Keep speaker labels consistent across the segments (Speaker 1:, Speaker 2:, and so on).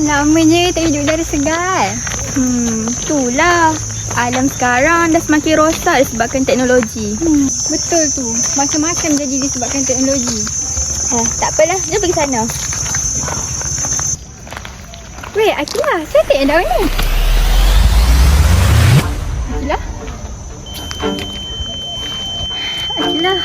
Speaker 1: Namanya tak hidup udara segar. Itulah. Alam sekarang dah semakin rosak disebabkan teknologi. Betul tu. Macam-macam jadi disebabkan teknologi. Tak apalah. Jom pergi sana. Weh, Akilah. Cantik yang daun ni. Akilah. Akilah.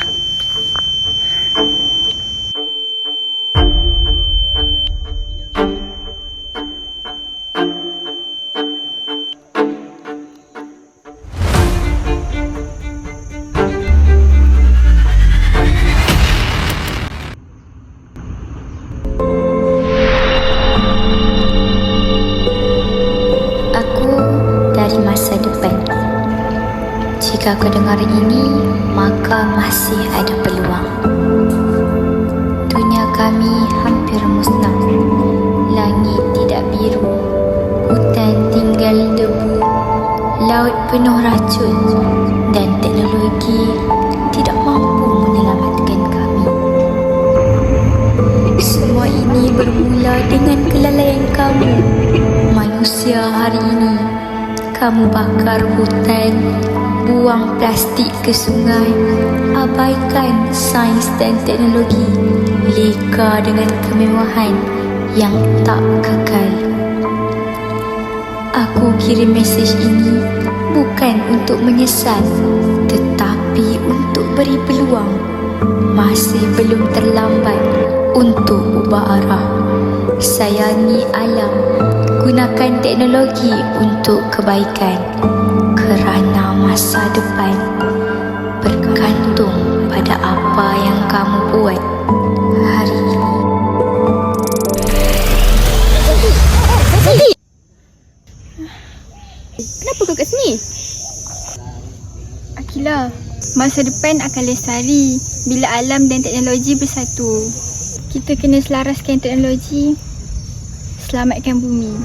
Speaker 2: Masa depan. Jika kau dengar ini, maka masih ada peluang. Dunia kami hampir musnah. Langit tidak biru, hutan tinggal debu, laut penuh racun, dan teknologi tidak mampu menyelamatkan kami. Semua ini bermula dengan kelalaian kamu, manusia hari ini. Kamu bakar hutan, buang plastik ke sungai, abaikan sains dan teknologi, leka dengan kemewahan yang tak kekal. Aku kirim mesej ini bukan untuk menyesal, tetapi untuk beri peluang. Masih belum terlambat untuk ubah arah. Sayangi alam, gunakan teknologi untuk kebaikan, kerana masa depan bergantung pada apa yang kamu buat hari ini.
Speaker 1: Kenapa kau kat sini? Akilah, masa depan akan lestari bila alam dan teknologi bersatu. Kita kena selaraskan teknologi, selamatkan bumi.